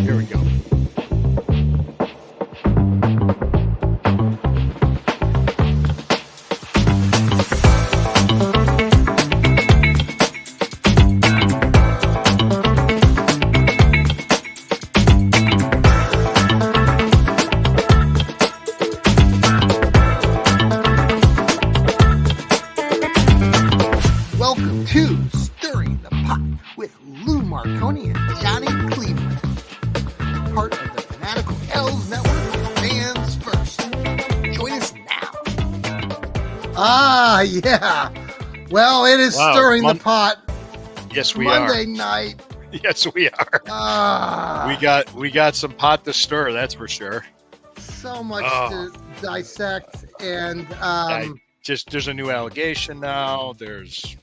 Here we go. Welcome to Stirring the Pot with Lou Marconi and Johnny Cleveland, part of the Fanatical L's Network, fans first. Join us now. Yeah. Well, it is Stirring the Pot. Yes, we Monday are. night. Yes, we are. We got some pot to stir, that's for sure. So much to dissect, and there's a new allegation now. There's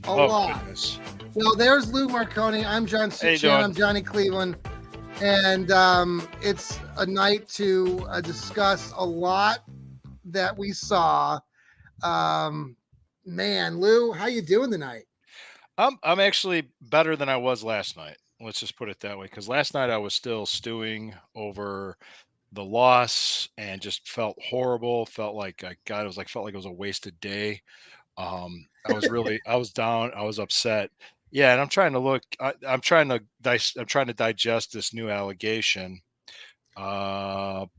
a lot. Goodness. Well, there's Lou Marconi. I'm John Cichan. I'm Johnny Cleveland. And it's a night to discuss a lot that we saw. Man, Lou, how you doing tonight? I'm actually better than I was last night. Let's just put it that way. Because last night I was still stewing over the loss and just felt horrible. Felt like felt like it was a wasted day. I was down. I was upset. Yeah, and I'm trying to digest this new allegation. But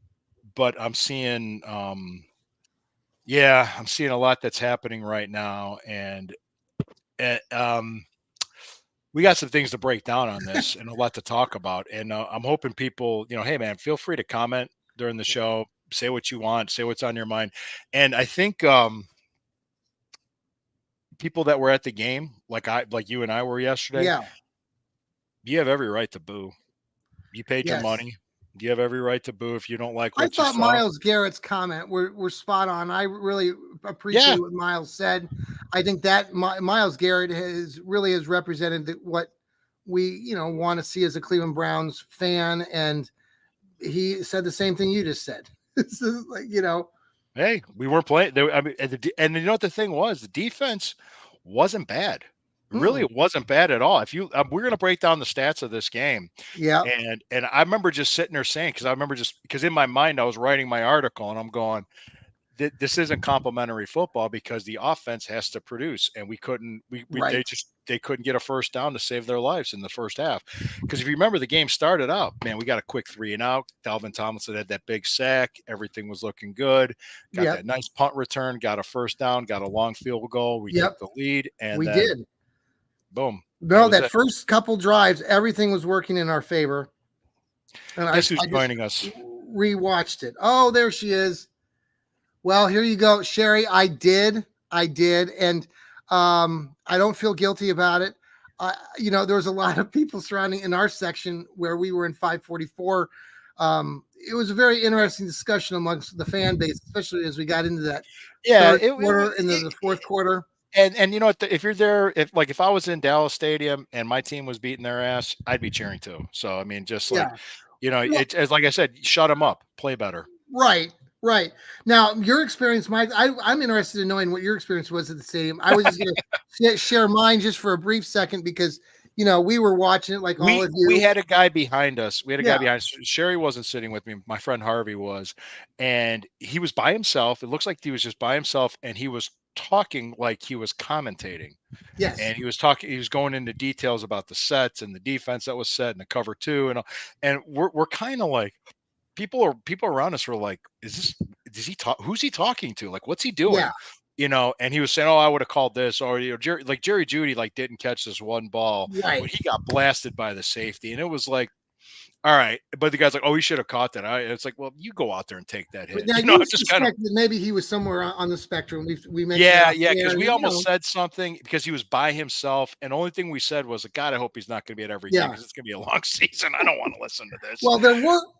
I'm seeing, I'm seeing a lot that's happening right now, and we got some things to break down on this and a lot to talk about. And I'm hoping people, hey man, feel free to comment during the show, say what you want, say what's on your mind. And I think, people that were at the game, like you and I were yesterday, Yeah. you have every right to boo. You paid your money. You have every right to boo if you don't like what you saw. I thought Myles Garrett's comment were spot on. I really appreciate what Myles said. I think that Myles Garrett has represented what we want to see as a Cleveland Browns fan, and he said the same thing you just said. This is hey, we weren't playing. I mean, and you know what the thing was? The defense wasn't bad. Really, it wasn't bad at all. If you, we're going to break down the stats of this game. Yeah. And I remember just sitting there saying, because in my mind I was writing my article and I'm going, this isn't complimentary football because the offense has to produce, and they couldn't get a first down to save their lives in the first half. Because if you remember, the game started out, man, we got a quick 3-and-out. Dalvin Tomlinson had that big sack. Everything was looking good. Got that nice punt return, got a first down, got a long field goal. We took the lead, and we did. Boom. No, that first couple drives, everything was working in our favor. And guess who's joining us? Rewatched it. Oh, there she is. Well, here you go, Sherry. I did. And I don't feel guilty about it. There was a lot of people surrounding in our section where we were in 544. It was a very interesting discussion amongst the fan base, especially as we got into that the fourth quarter. And you know what? If you're there, if I was in Dallas Stadium and my team was beating their ass, I'd be cheering too. So I mean, just it's like I said, shut them up, play better. Right. Now, your experience, Mike, I'm interested in knowing what your experience was at the stadium. I was just going to share mine just for a brief second because, we were watching it like all of you. We had a guy behind us. Sherry wasn't sitting with me. My friend Harvey was, and he was by himself. It looks like he was just by himself, and he was talking like he was commentating. Yes. And he was going into details about the sets and the defense that was set and the cover two. And we're kind of like, people around us were like, who's he talking to? Like, what's he doing? Yeah. And he was saying, I would have called this, or Jerry Jeudy didn't catch this one ball, right, but he got blasted by the safety, and it was like, all right, but the guy's like, he should have caught that. It's like, well, you go out there and take that hit. Now, you suspect that maybe he was somewhere on the spectrum. We mentioned because we almost said something because he was by himself, and the only thing we said was, God, I hope he's not going to be at every game because it's going to be a long season. I don't want to listen to this. Well,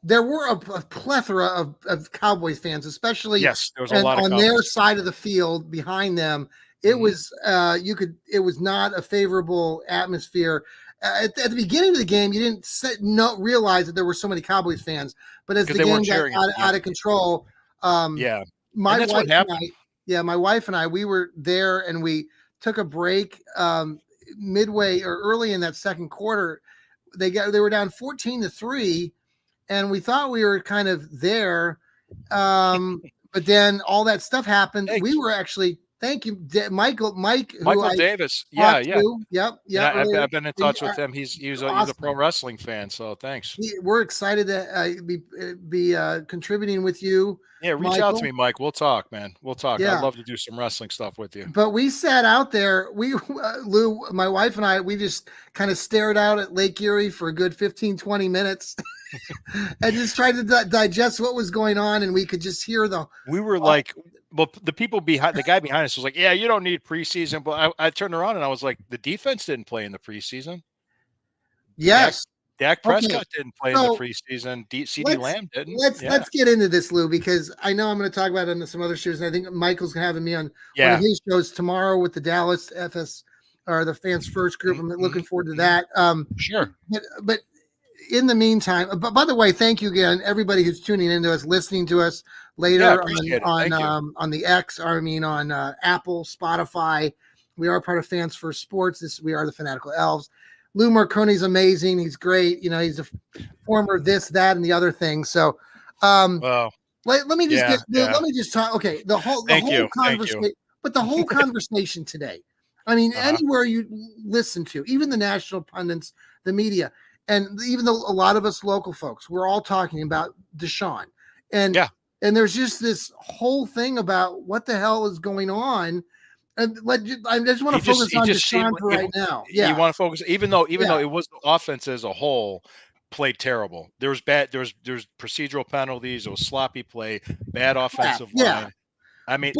there were a plethora of Cowboys fans, especially there was a lot on their side of the field behind them. It was it was not a favorable atmosphere. At the beginning of the game, you didn't realize that there were so many Cowboys fans, but as the game got out of control, my wife and I, we were there and we took a break midway or early in that second quarter. they were down 14-3, and we thought we were kind of there. But then all that stuff happened. We were actually, thank you, Mike, Michael Davis. talked Yeah. to. Yep. And Earlier. I've been in touch with him. He's a pro wrestling fan. So thanks. We're excited to be contributing with you. Yeah, reach out to me, Mike. We'll talk, man. We'll talk. Yeah. I'd love to do some wrestling stuff with you. But we sat out there. Lou, my wife and I, we just kind of stared out at Lake Erie for a good 15, 20 minutes and just tried to digest what was going on. And we could just hear we were like, well, the people behind, the guy behind us was like, yeah, you don't need preseason. But I turned around and I was like, the defense didn't play in the preseason. Yes. Dak Prescott didn't play in the preseason. CD Lamb didn't. Let's get into this, Lou, because I know I'm going to talk about it on some other shows, and I think Michael's having me on one of his shows tomorrow with the Dallas FS or the Fans First group. I'm looking forward to that. Sure. But in the meantime, but by the way, thank you again, everybody who's tuning into us, listening to us later on the X. I mean, on Apple, Spotify. We are part of Fans First Sports. We are the Fanatical Elves. Lou Marconi's amazing. He's great. You know, he's a former this, that, and the other thing. So, let me just talk. Okay, the whole conversation, but the whole conversation today. I mean, anywhere you listen to, even the national pundits, the media, and even a lot of us local folks, we're all talking about Deshaun, and there's just this whole thing about what the hell is going on. And I just want to focus on Deshaun for right now. Yeah, you want to focus, even though it was the offense as a whole played terrible. There was procedural penalties. It was sloppy play, bad offensive line. I mean,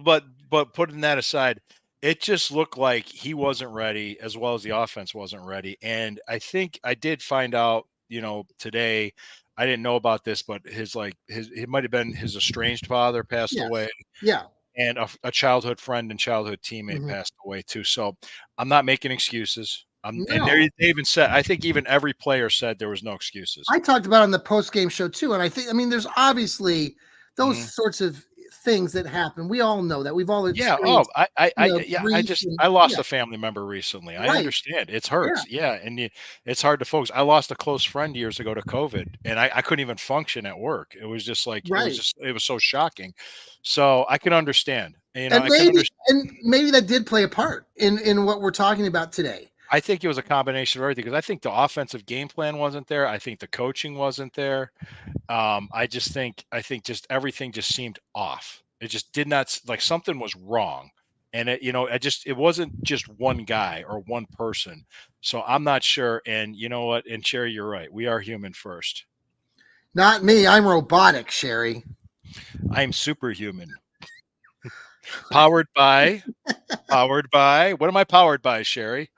but putting that aside, it just looked like he wasn't ready, as well as the offense wasn't ready. And I think I did find out, today. I didn't know about this, but it might have been his estranged father passed away. Yeah. And a childhood friend and childhood teammate passed away too. So I'm not making excuses. And they even said, I think even every player said there was no excuses. I talked about it on the post-game show too. And there's obviously those sorts of things that happen. We all know that. We've all experienced. I lost a family member recently. I understand. It hurts. And it's hard to focus. I lost a close friend years ago to COVID, and I couldn't even function at work. It was just like, it was so shocking. So I can understand. And maybe that did play a part in what we're talking about today. I think it was a combination of everything, because I think the offensive game plan wasn't there. I think the coaching wasn't there. I think just everything just seemed off. It just did not, like, something was wrong. And it wasn't just one guy or one person. So I'm not sure. And you know what? And Sherry, you're right. We are human first. Not me. I'm robotic, Sherry. I'm superhuman. Powered by, what am I powered by, Sherry?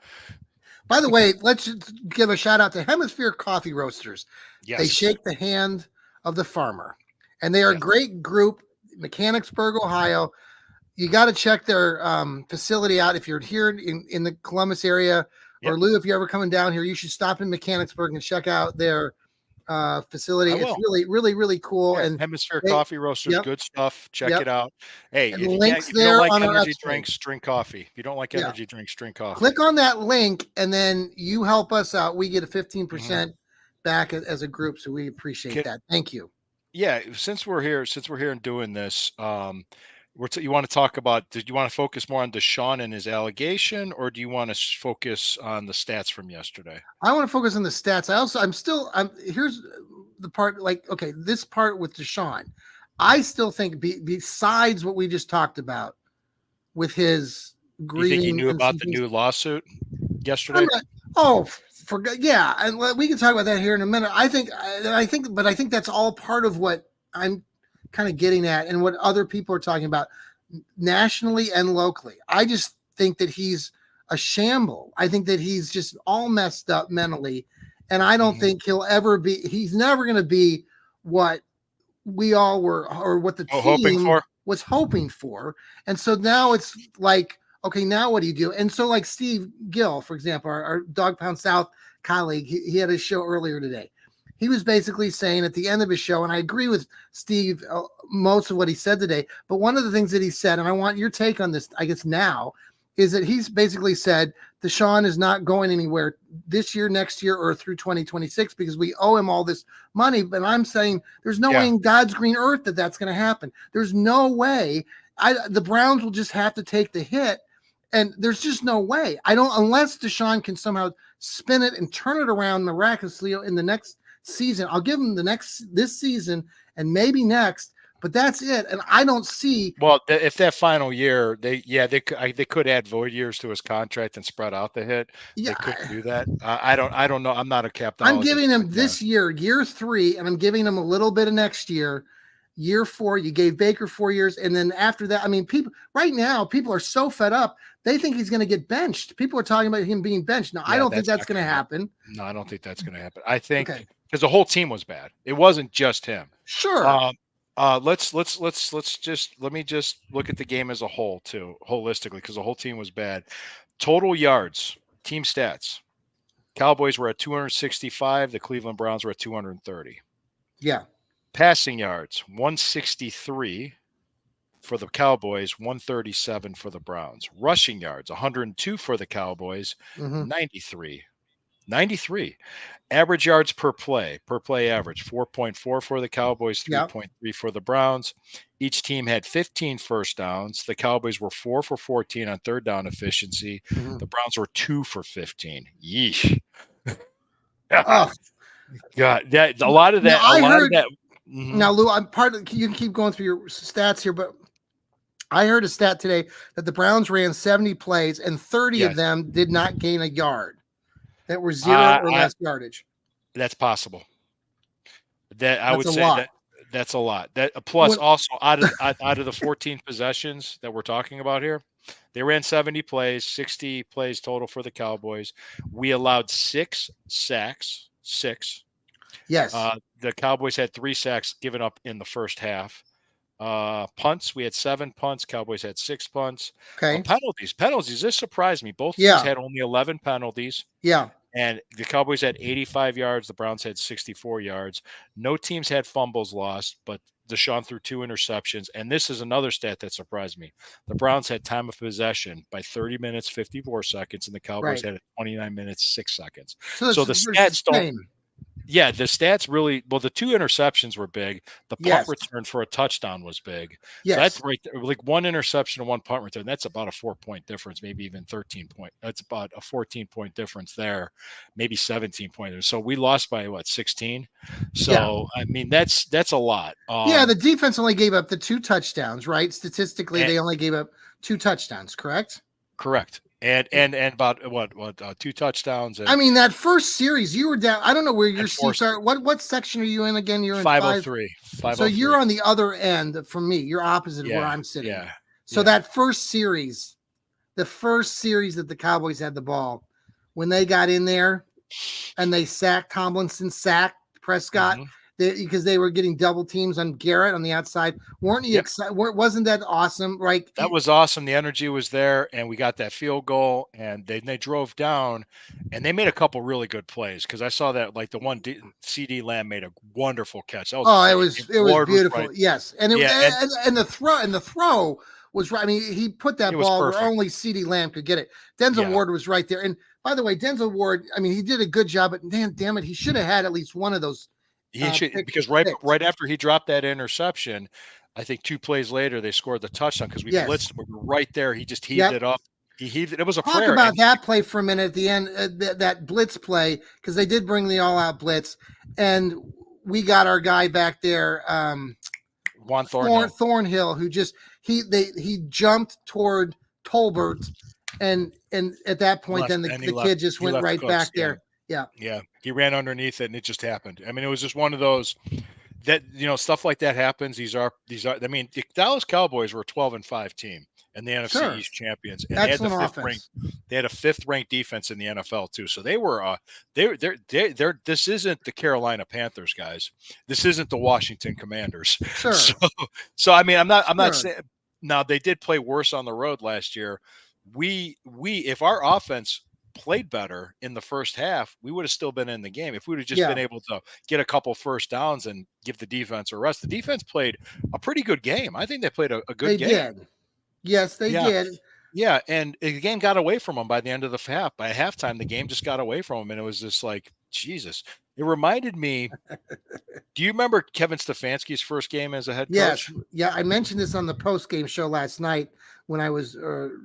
By the way, let's give a shout out to Hemisphere Coffee Roasters. Yes. They shake the hand of the farmer, and they are a great group, Mechanicsburg, Ohio. You got to check their facility out. If you're here in the Columbus area, or Lou, if you're ever coming down here, you should stop in Mechanicsburg and check out their facility. It's really, really, really cool. And Hemisphere Coffee Roasters, good stuff. Check it out. Hey, if you don't like energy drinks, drink coffee. If you don't like energy drinks, drink coffee. Click on that link, and then you help us out. We get a 15% back as a group, so we appreciate that. Thank you. Yeah, since we're here and doing this, you want to talk about? Did you want to focus more on Deshaun and his allegation, or do you want to focus on the stats from yesterday? I want to focus on the stats. Here's the part. This part with Deshaun, I still think besides what we just talked about with his grieving. You think he knew about the new lawsuit yesterday? And we can talk about that here in a minute. I think that's all part of what I'm kind of getting at, and what other people are talking about nationally and locally. I just think that he's a shamble. I think that he's just all messed up mentally, and I don't think he's never going to be what we all were, or what the team was hoping for. And so now it's like, okay, now what do you do? And so, like Steve Gill, for example, our Dog Pound South colleague, he had a show earlier today. He was basically saying at the end of his show, and I agree with Steve, most of what he said today, but one of the things that he said, and I want your take on this, I guess now, is that he's basically said Deshaun is not going anywhere this year, next year, or through 2026 because we owe him all this money. But I'm saying there's no way in God's green earth that that's going to happen. There's no way. The Browns will just have to take the hit, and there's just no way. Unless Deshaun can somehow spin it and turn it around miraculously in the next season. I'll give him this season and maybe next. But that's it, and I don't see. Well, if that final year, they could add void years to his contract and spread out the hit. Yeah, they could do that. I don't know. I'm not a captain. I'm giving him this year 3, and I'm giving him a little bit of next year. Year 4, you gave Baker 4 years, and then after that, I mean, people are so fed up. They think he's going to get benched. People are talking about him being benched. Now, I don't think that's going to happen. No, I don't think that's going to happen. I think because the whole team was bad. It wasn't just him. Sure. Let me just look at the game as a whole too, holistically, because the whole team was bad. Total yards, team stats. Cowboys were at 265. The Cleveland Browns were at 230. Yeah. Passing yards, 163 for the Cowboys, 137 for the Browns. Rushing yards, 102 for the Cowboys, 93. Average yards per play average, 4.4 for the Cowboys, 3.3 for the Browns. Each team had 15 first downs. The Cowboys were 4 for 14 on third down efficiency. The Browns were 2 for 15. Yeesh. God, that a lot of that. Now, Lou, you can keep going through your stats here, but I heard a stat today that the Browns ran 70 plays and 30 of them did not gain a yard. That were 0 or less yardage. That's possible. I would say that's a lot. That plus also out of the 14 possessions that we're talking about here, they ran 70 plays, 60 plays total for the Cowboys. We allowed 6 sacks. 6. Yes. The Cowboys had 3 sacks given up in the first half. Punts, we had 7 punts. Cowboys had 6 punts. Okay. Penalties. This surprised me. Both teams had only 11 penalties. Yeah. And the Cowboys had 85 yards. The Browns had 64 yards. No teams had fumbles lost, but Deshaun threw 2 interceptions. And this is another stat that surprised me. The Browns had time of possession by 30 minutes, 54 seconds, and the Cowboys had 29 minutes, 6 seconds. So the stats don't. Yeah, the stats really – well, the 2 interceptions were big. The punt return for a touchdown was big. Yes. So that's right there. Like 1 interception and 1 punt return, that's about a 4-point difference, maybe even 13 point. That's about a 14-point difference there, maybe 17 points. So we lost by, 16? So, I mean, that's a lot. The defense only gave up the 2 touchdowns, right? Statistically, they only gave up 2 touchdowns, correct? Correct. And about 2 touchdowns. I mean, that first series, you were down. I don't know where your seats are. What section are you in again? You're in 503. So you're on the other end from me. You're opposite of where I'm sitting. Yeah. So that first series, the first series that the Cowboys had the ball, when they got in there and they sacked sacked Prescott, because they were getting double teams on Garrett on the outside. Weren't you excited? Wasn't that awesome? Right. That was awesome. The energy was there, and we got that field goal, and they drove down, and they made a couple really good plays, because I saw that, like the one CD Lamb made a wonderful catch. That was it was beautiful. Right. Yes, and the throw was right. I mean, he put that ball where only CD Lamb could get it. Denzel Ward was right there. And by the way, Denzel Ward, I mean, he did a good job, but damn it, he should have had at least one of those. He should, because right after he dropped that interception, I think 2 plays later they scored the touchdown, because we blitzed him. We were right there. He just heaved it up. He heaved it. It was a prayer. Talk about that play for a minute at the end. That blitz play, because they did bring the all-out blitz, and we got our guy back there, Juan Thornhill, who just he jumped toward Tolbert, and at that point, then the kid just went right back there. Yeah. He ran underneath it, and it just happened. I mean, it was just one of those that, stuff like that happens. These are, I mean, the Dallas Cowboys were a 12-5 team and the NFC East champions. And excellent offense. They had a 5th ranked defense in the NFL too. So they were, this isn't the Carolina Panthers, guys. This isn't the Washington Commanders. Sure. So I mean, I'm not saying, now they did play worse on the road last year. If our offense played better in the first half, we would have still been in the game. If we would have just been able to get a couple first downs and give the defense a rest. The defense played a pretty good game. I think they played a good game. They did. Yes, they did. Yeah, and the game got away from him by the end of the half. By halftime, the game just got away from him, and it was just like, Jesus. It reminded me. Do you remember Kevin Stefanski's first game as a head Yes, coach? yeah, I mentioned this on the post game show last night when I was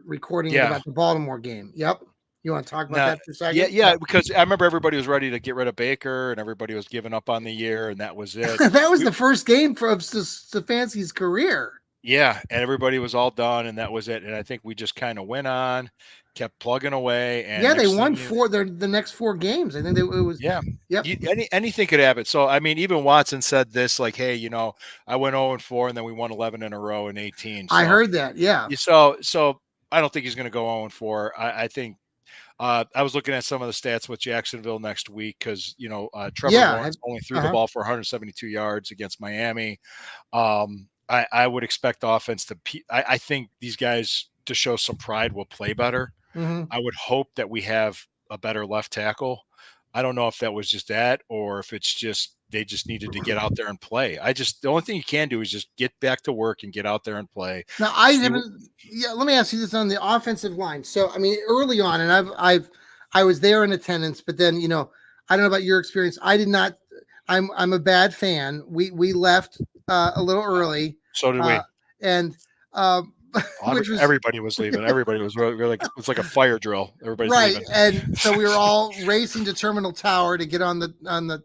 recording it Yeah. about the Baltimore game. Yep. You want to talk about Now, that for a yeah, second? yeah, because I remember everybody was ready to get rid of Baker, and everybody was giving up on the year, and that was it. That was the first game of Stefanski's career. Yeah, and everybody was all done, and that was it. And I think we just kind of went on, kept plugging away, and Yeah, they next won thing you, the next 4 games. I think it was. yeah, Yep, anything could happen. So I mean, even Watson said this, like, "Hey, I went 0-4, and then we won 11 in a row in 18." I So heard that. Yeah. so I don't think he's going to go 0-4. I think I was looking at some of the stats with Jacksonville next week because Trevor Yeah. Lawrence only threw the Uh-huh. ball for 172 yards against Miami. I would expect the offense to. I think these guys to show some pride will play better. Hmm. I would hope that we have a better left tackle. I don't know if that was just that or if it's just they just needed to get out there and play. The only thing you can do is just get back to work and get out there and play. Now I See, haven't. Yeah, let me ask you this on the offensive line. So I mean, early on, and I was there in attendance, but then I don't know about your experience. I did not. I'm a bad fan. We left a little early, so did we. uh, and uh, which was Everybody was leaving. Everybody was really like it was like a fire drill. Everybody's right. leaving. And so we were all racing to Terminal Tower to get on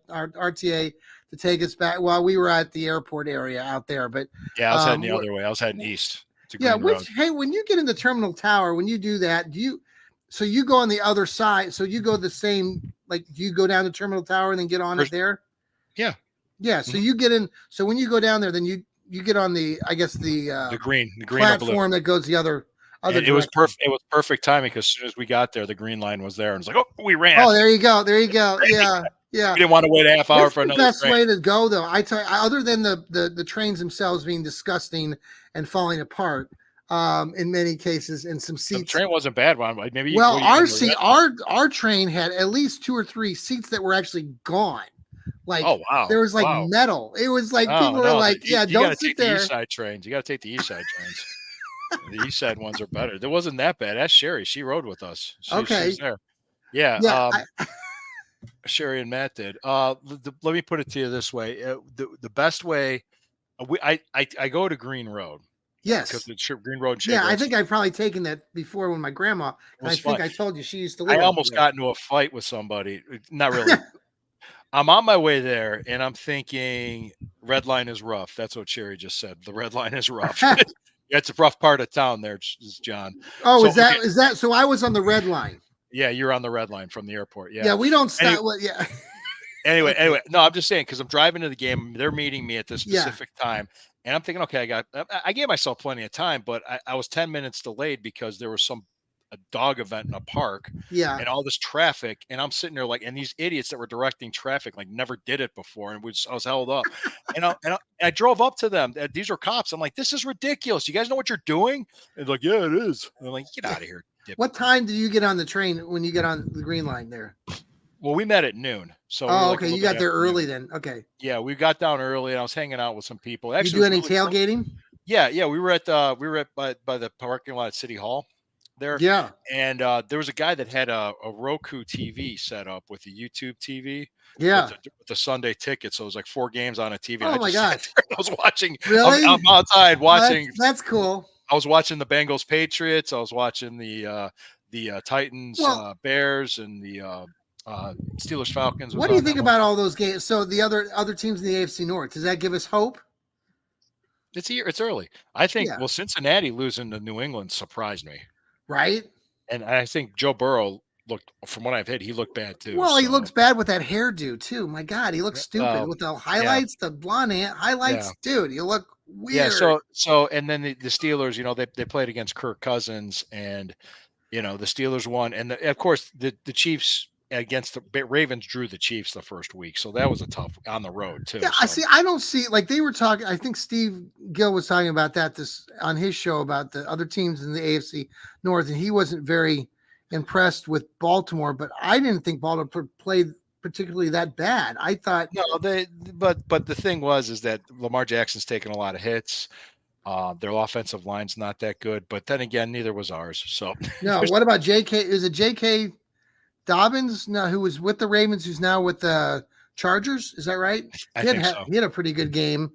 our RTA to take us back while we were at the airport area out there. But Yeah, I was heading the other way. I was heading east to yeah, Green Road. hey, when you get in the Terminal Tower, when you do that, so you go on the other side, so you go the same, like, do you go down to Terminal Tower and then get on it there? Yeah. Yeah. So you get in, so when you go down there, then you get on I guess the green platform that goes the other and it direction. was perfect. It was perfect timing because as soon as we got there, the green line was there, and it's like, oh, we ran. Oh, there you go. Yeah. Yeah. We didn't want to wait a half hour What's for the another best train. way to go, though? Other than the trains themselves being disgusting and falling apart, in many cases, and some seats. The train wasn't bad one. Maybe well, our train had at least 2 or 3 seats that were actually gone. Like, oh wow, there was like metal. It was like people were like, "Yeah, don't sit there." The East Side trains. You got to take the East Side trains. The East Side ones are better. It wasn't that bad. That's Sherry. She rode with us. Okay. She's there. Yeah. Yeah. Sherry and Matt did. Let me put it to you this way: the best way. I go to Green Road. Yes. Because it's Green Road. Yeah, I think I've probably taken that before when my grandma. I think I told you she used to live. I almost got into a fight with somebody. Not really. I'm on my way there, and I'm thinking red line is rough. That's what Sherry just said. The red line is rough. It's a rough part of town there, John. Oh, so, is that? So I was on the red line. Yeah, you're on the red line from the airport. Yeah. Yeah, we don't stop. Yeah. Anyway, no, I'm just saying because I'm driving to the game. They're meeting me at this specific time, and I'm thinking, okay, I gave myself plenty of time, but I was 10 minutes delayed because there was a dog event in a park. Yeah. And all this traffic, and I'm sitting there like, and these idiots that were directing traffic like never did it before, and I was held up, and I drove up to them. These are cops. I'm like, this is ridiculous. You guys know what you're doing? And they're like, yeah, it is. And I'm like, get out of here. What time do you get on the train when you get on the green line there? Well, we met at noon. So okay, you got there early then. Okay. Yeah, we got down early, and I was hanging out with some people. Actually, you do any tailgating? Cool. Yeah, we were at by the parking lot at City Hall there. Yeah. And there was a guy that had a Roku TV set up with a YouTube TV. Yeah. With the Sunday ticket. So it was like 4 games on a TV. Oh my gosh. I was watching. Really? I'm outside watching. That's cool. I was watching the Bengals Patriots. I was watching the Titans Bears and the Steelers Falcons. What do you think about all those games? So the other teams in the AFC North, does that give us hope? It's early. I think. Well, Cincinnati losing to New England surprised me. Right. And I think Joe Burrow looked, from what I've heard, he looked bad too. Well, he looks bad with that hairdo too. My God, he looks stupid with the highlights, the blonde highlights. Dude, you look weird. Yeah. So, and then the Steelers, they played against Kirk Cousins, and the Steelers won, and of course the Chiefs against the Ravens drew the Chiefs the first week, so that was a tough on the road too. Yeah, so. I don't see, like, they were talking. I think Steve Gill was talking about that on his show about the other teams in the AFC North, and he wasn't very impressed with Baltimore. But I didn't think Baltimore played particularly that bad. I thought but the thing is that Lamar Jackson's taken a lot of hits. Their offensive line's not that good, but then again, neither was ours. So No, what about J.K.? Is it J.K. Dobbins? No, who was with the Ravens, who's now with the Chargers? Is that right? I think so. He had a pretty good game.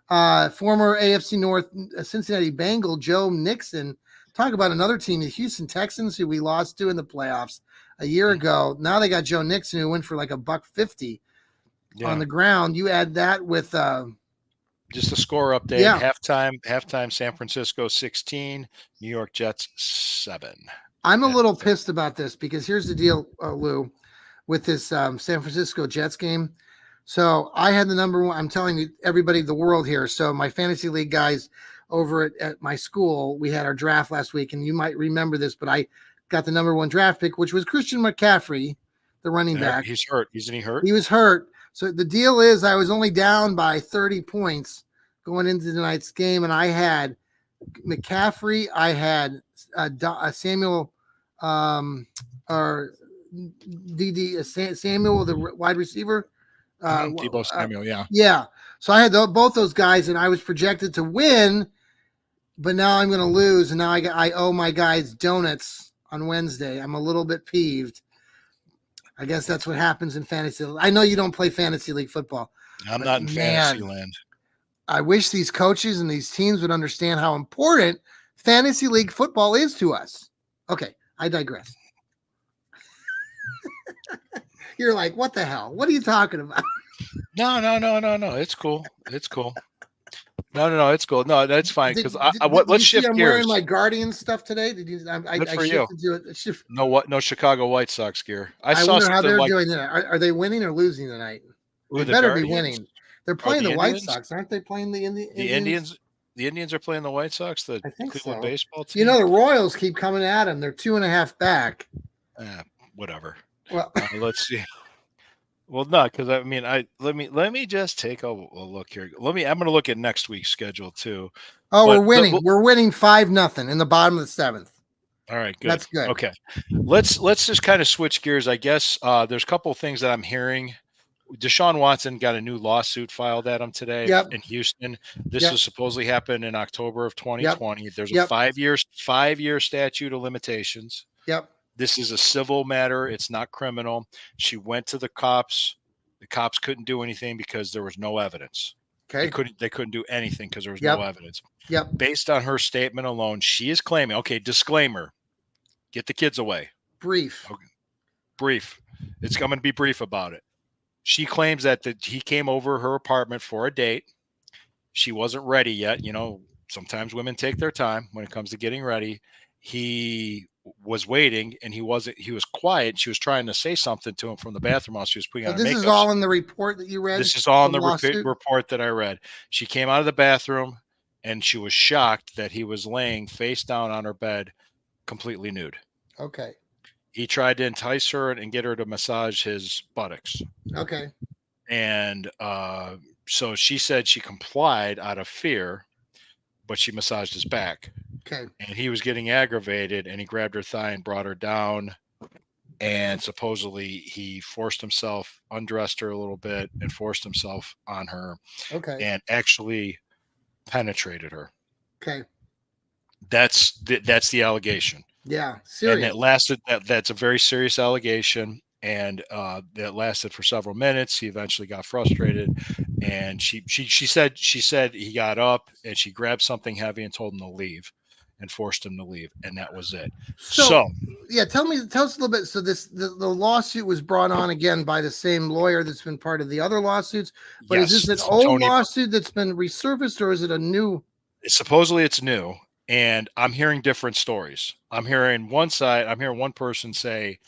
Former AFC North Cincinnati Bengal Joe Mixon. Talk about another team, the Houston Texans, who we lost to in the playoffs a year ago. Now they got Joe Mixon, who went for like $150 on the ground. You add that with just a score update. Yeah. Halftime. San Francisco 16, New York Jets 7. I'm a little pissed about this because here's the deal, Lou, with this San Francisco Jets game. So I had the number one. I'm telling you, everybody, the world here. So my fantasy league guys over at my school, we had our draft last week, and you might remember this, but I got the number one draft pick, which was Christian McCaffrey, the running back. He's hurt. Isn't he hurt? He was hurt. So the deal is I was only down by 30 points going into tonight's game, and I had McCaffrey, I had Samuel or Samuel, the wide receiver. Deebo Samuel, yeah. Yeah. So I had both those guys, and I was projected to win, but now I'm going to lose, and now I owe my guys donuts on Wednesday. I'm a little bit peeved. I guess that's what happens in fantasy. I know you don't play fantasy league football. I'm not in fantasy land. I wish these coaches and these teams would understand how important fantasy league football is to us. Okay, I digress. You're like, what the hell? What are you talking about? No. It's cool. It's cool. No, it's cool. No, that's fine. Because let's shift I'm gears. Wearing my Guardian stuff today. Did you? Good for you. No Chicago White Sox gear. I wonder how they're doing tonight. Are they winning or losing tonight? They better be winning. They're playing the White Sox, aren't they? Playing the Indians. The Indians are playing the White Sox. The Cleveland baseball team. You know, the Royals keep coming at them. They're 2.5 back. Whatever. Well, let's see. Well, no, because I mean, let me just take a look here. I'm going to look at next week's schedule too. Oh, we're winning. We're winning 5-0 in the bottom of the 7th. All right, good. That's good. Okay, let's just kind of switch gears. I guess there's a couple of things that I'm hearing. Deshaun Watson got a new lawsuit filed at him today in Houston. This was supposedly happened in October of 2020. There's a 5-year statute of limitations. Yep. This is a civil matter. It's not criminal. She went to the cops. The cops couldn't do anything because there was no evidence. Okay. They couldn't do anything because there was no evidence. Yep. Based on her statement alone, she is claiming, okay, disclaimer, get the kids away. Brief. Okay. Brief. It's going to be brief about it. She claims that he came over her apartment for a date. She wasn't ready yet. You know, sometimes women take their time when it comes to getting ready. He was waiting and he was quiet. She was trying to say something to him from the bathroom while she was putting on her makeup. This is all in the report that you read? This is all in the report that I read. She came out of the bathroom and she was shocked that he was laying face down on her bed, completely nude. Okay. He tried to entice her and get her to massage his buttocks. Okay. And so she said she complied out of fear, but she massaged his back. Okay. And he was getting aggravated and he grabbed her thigh and brought her down. And supposedly he forced himself, undressed her a little bit and forced himself on her. Okay. And actually penetrated her. Okay. That's the allegation. Yeah. Serious. And it lasted. That's a very serious allegation. And that lasted for several minutes. He eventually got frustrated, and she said he got up and she grabbed something heavy and told him to leave, and forced him to leave, and that was it. So yeah, tell us a little bit. So the lawsuit was brought on again by the same lawyer that's been part of the other lawsuits. But is this an old lawsuit that's been resurfaced, or is it a new? Supposedly it's new, and I'm hearing different stories. I'm hearing one person say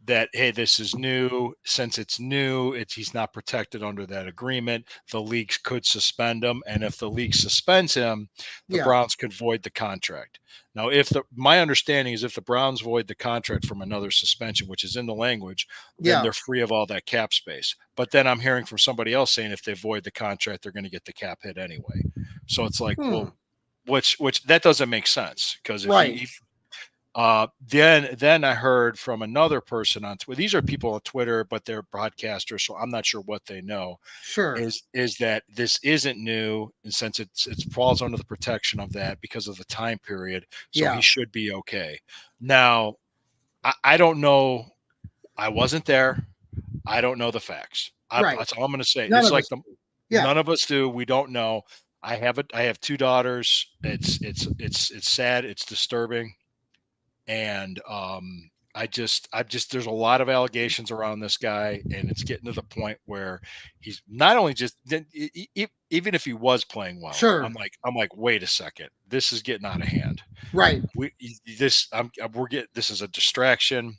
that, hey, this is new. Since it's new, he's not protected under that agreement. The league could suspend him, and if the league suspends him, the Browns could void the contract. Now, my understanding is if the Browns void the contract from another suspension, which is in the language, then they're free of all that cap space. But then I'm hearing from somebody else saying if they void the contract, they're going to get the cap hit anyway. So it's like, well, which that doesn't make sense because Then I heard from another person on Twitter. These are people on Twitter, but they're broadcasters, so I'm not sure what they know. Sure. Is that this isn't new, and since it falls under the protection of that because of the time period, so he Yeah. should be okay. Now, I don't know. I wasn't there. I don't know the facts. Right. That's all I'm going to say. None It's of like us do. Yeah. none of us do. We don't know. I have two daughters. It's sad. It's disturbing, and I'm just there's a lot of allegations around this guy, and it's getting to the point where he's not only just even if he was playing well, Sure. I'm like, wait a second, this is getting out of hand. Right. We're getting this is a distraction.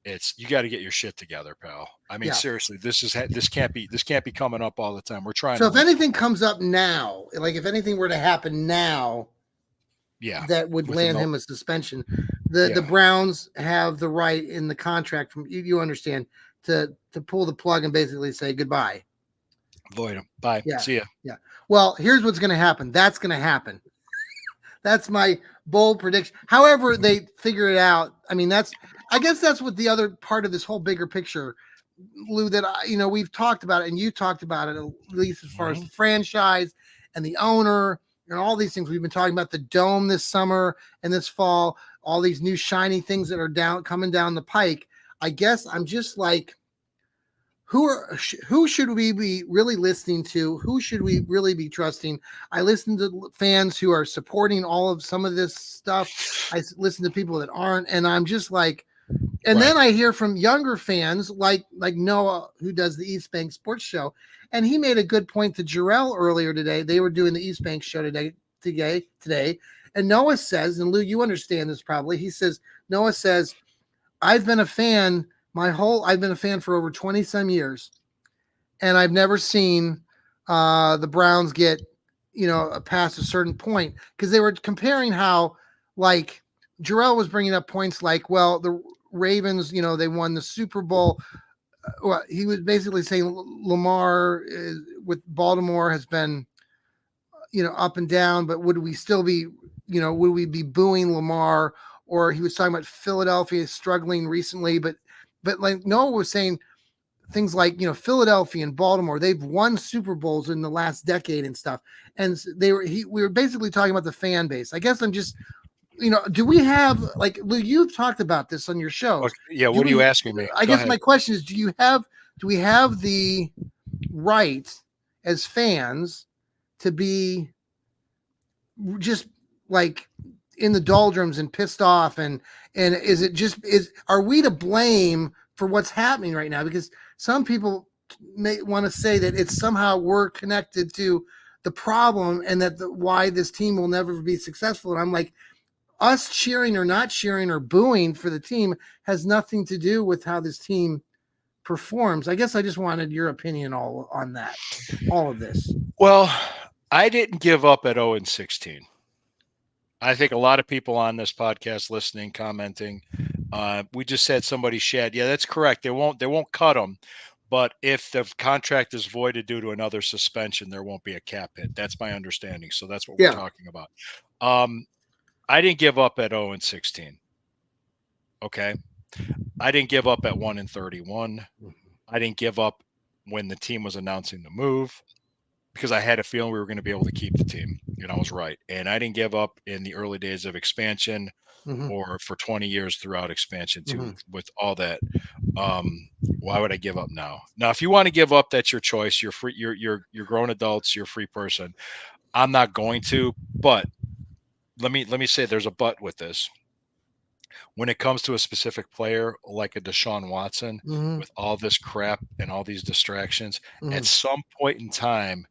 It's you got to get your shit together, pal. I mean, Yeah. seriously, this can't be coming up all the time. We're trying. So to if anything comes up now, like if anything were to happen now, yeah, that would land him a suspension. The Browns have the right in the contract from you understand to pull the plug and basically say goodbye. Void him. Bye. Yeah. See ya. Yeah. Well, here's what's going to happen. That's going to happen. That's my bold prediction. However, they figure it out. I mean, I guess that's what the other part of this whole bigger picture, Lou, that we've talked about it, and you talked about it, at least as far as the franchise and the owner and all these things. We've been talking about the dome this summer and this fall, all these new shiny things that are coming down the pike. I guess I'm just like, who should we be really listening to? Who should we really be trusting? I listen to fans who are supporting some of this stuff. I listen to people that aren't, and I'm just like, and then I hear from younger fans like Noah, who does the East Bank Sports Show, and he made a good point to Jarrell earlier today. They were doing the East Bank show today, and Noah says, and Lou, you understand this probably. Noah says, I've been a fan for over 20 some years, and I've never seen the Browns get, past a certain point, because they were comparing how, like, Jarrell was bringing up points like, well, the Ravens, they won the Super Bowl. Well, he was basically saying Lamar with Baltimore has been, up and down, but would we still be, would we be booing Lamar? Or he was talking about Philadelphia struggling recently, but like Noah was saying things like, Philadelphia and Baltimore, they've won Super Bowls in the last decade and stuff. And we were basically talking about the fan base. I guess I'm just, do we have, like, Lou, you've talked about this on your shows. Okay, yeah. What are you asking me? I guess my question is, do we have the right as fans to be just like in the doldrums and pissed off, and are we to blame for what's happening right now? Because some people may want to say that it's somehow we're connected to the problem, and that why this team will never be successful. And I'm like, us cheering or not cheering or booing for the team has nothing to do with how this team performs. I guess I just wanted your opinion all of this. Well, I didn't give up at 0-16. I think a lot of people on this podcast listening, commenting, we just said somebody shed. Yeah, that's correct. They won't cut them, but if the contract is voided due to another suspension, there won't be a cap hit. That's my understanding. So that's what we're talking about. I didn't give up at 0-16. Okay. I didn't give up at 1-31. I didn't give up when the team was announcing the move, because I had a feeling we were going to be able to keep the team, and I was right. And I didn't give up in the early days of expansion, or for 20 years throughout expansion too, with all that. Why would I give up now? Now, if you want to give up, that's your choice. You're free. You're grown adults. You're a free person. I'm not going to, but let me say there's a but with this. When it comes to a specific player like a Deshaun Watson, with all this crap and all these distractions, at some point in time,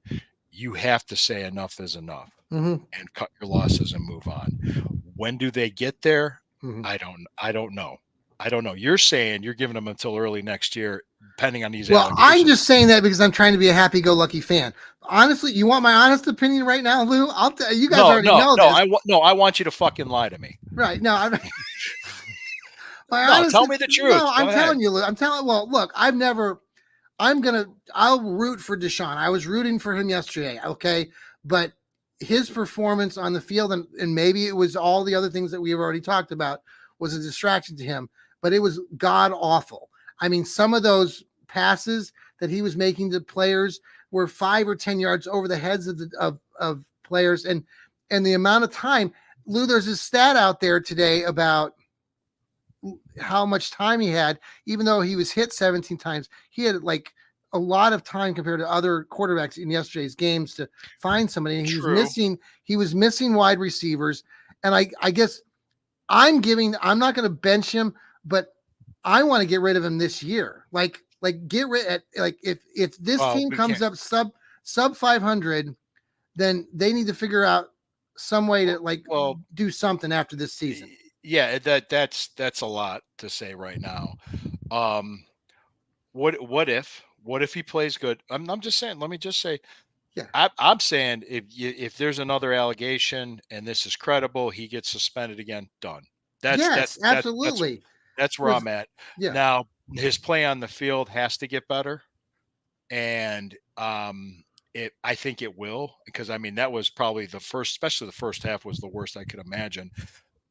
you have to say enough is enough, and cut your losses and move on. When do they get there? I don't know. You're saying you're giving them until early next year, depending on these allegations. I'm just saying that because I'm trying to be a happy-go-lucky fan. Honestly, you want my honest opinion right now, Lou? I'll tell you guys already know this. I want you to fucking lie to me. Right. No, tell me the truth. No, I'm telling you, Lou. Well, look, I'll root for Deshaun. I was rooting for him yesterday. Okay. But his performance on the field, and maybe it was all the other things that we have already talked about, was a distraction to him, but it was god awful. I mean, some of those passes that he was making to players were 5 or 10 yards over the heads of players, and the amount of time. Lou, there's a stat out there today about how much time he had, even though he was hit 17 times. He had like a lot of time compared to other quarterbacks in yesterday's games to find somebody. And he was missing wide receivers. And I guess I'm not going to bench him, but I want to get rid of him this year. Like get rid if this team comes up sub 500, then they need to figure out some way to do something after this season. Yeah, that's a lot to say right now. What if he plays good? I'm just saying. Let me just say, yeah, I'm saying if there's another allegation and this is credible, he gets suspended again. Done. Absolutely. That's where I'm at. Yeah. Now his play on the field has to get better, and I think it will, because I mean that was probably especially the first half was the worst I could imagine.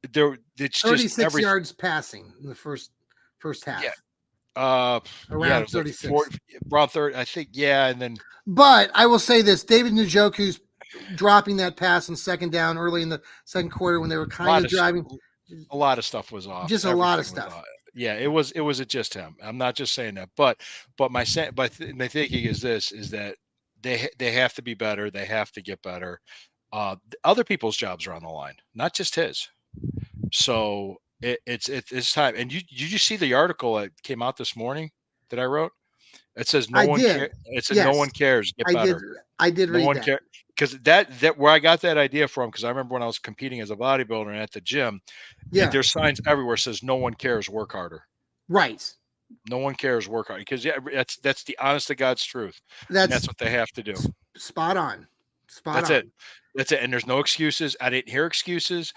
It's 36 yards passing in the first half. Yeah. Around 36. Around 30, I think. Yeah, and then. But I will say this: David Njoku's dropping that pass on second down early in the second quarter when they were kind of driving. A lot of stuff was off. Just a lot of stuff. Yeah, it was just him. I'm not just saying that, but my thinking is that they have to be better. They have to get better. Other people's jobs are on the line, not just his. So it's time. And did you see the article that came out this morning that I wrote? It says no one cares. Get better. I did read that. Because that where I got that idea from, because I remember when I was competing as a bodybuilder and at the gym, there's signs everywhere says no one cares, work harder. Right. No one cares, work harder. Because that's the honest to God's truth. That's what they have to do. Spot on. That's it. And there's no excuses. I didn't hear excuses.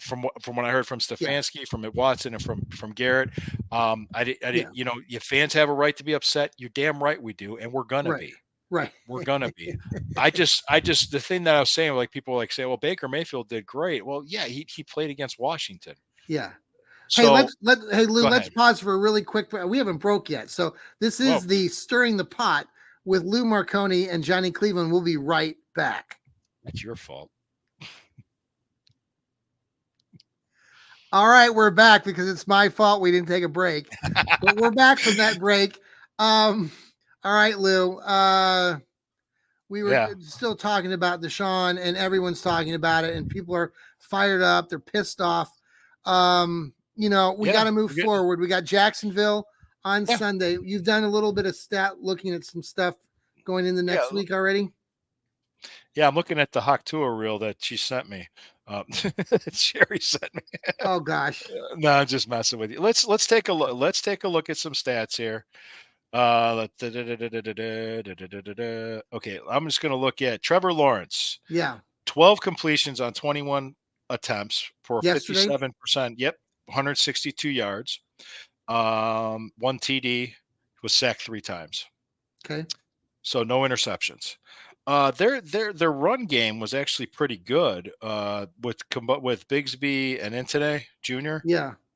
From what I heard from Stefanski, from Watson, and from Garrett, I didn't. You know, your fans have a right to be upset. You're damn right we do, and we're gonna be. Right. We're gonna be. I just the thing that I was saying, like people say, well, Baker Mayfield did great. Well, yeah, he played against Washington. Yeah. So, hey Lou, let's pause for a really quick. We haven't broke yet, so this is the Stirring the Pot with Lou Marconi and Johnny Cleveland. We'll be right back. That's your fault. All right, we're back because it's my fault we didn't take a break. But we're back from that break. All right, Lou. We were still talking about Deshaun, and everyone's talking about it, and people are fired up. They're pissed off. We got to move forward. We got Jacksonville on Sunday. You've done a little bit of looking at some stuff going in the next week already. Yeah, I'm looking at the Hawk Tour reel that she sent me. Sherry sent me. Oh gosh. No, I'm just messing with you. Let's take a look. Let's take a look at some stats here. Okay, I'm just going to look at Trevor Lawrence. Yeah. 12 completions on 21 attempts for yesterday? 57%. Yep, 162 yards. 1 TD, was sacked 3 times. Okay. So no interceptions. Their run game was actually pretty good. With Bigsby and Intone Jr.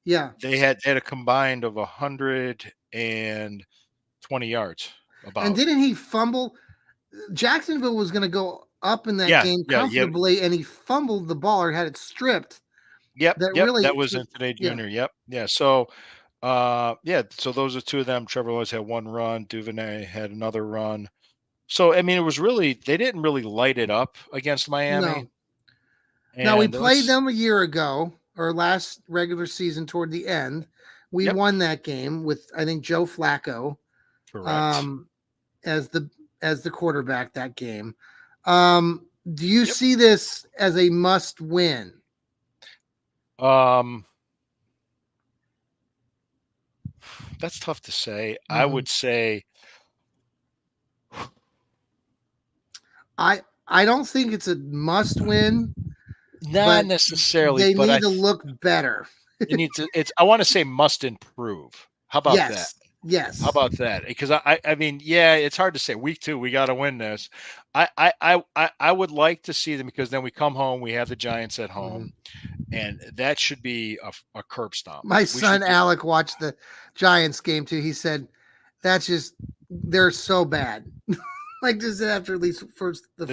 Yeah. They had a combined of 120 yards. And didn't he fumble? Jacksonville was going to go up in that game comfortably, and he fumbled the ball or had it stripped. Yep. That was Intone Jr. Yep. Yeah. So, so those are two of them. Trevor Lawrence had 1 run. Duvernay had another run. So, I mean, it was really, they didn't really light it up against Miami. No. Now, we played them a year ago, or last regular season toward the end. We won that game with, I think, Joe Flacco. Correct. As the quarterback that game. Do you see this as a must win? That's tough to say. I would say I don't think it's a must win. Not necessarily. They need to look better. I want to say must improve. How about that? How Yes. about that? Because I mean, yeah, it's hard to say. Week 2, we got to win this. I would like to see them because then we come home, we have the Giants at Mhm. home, and that should be a curb stomp. My We should son just Alec watched the Giants game too. He said, "That's just they're so bad." Like just after at least the first game,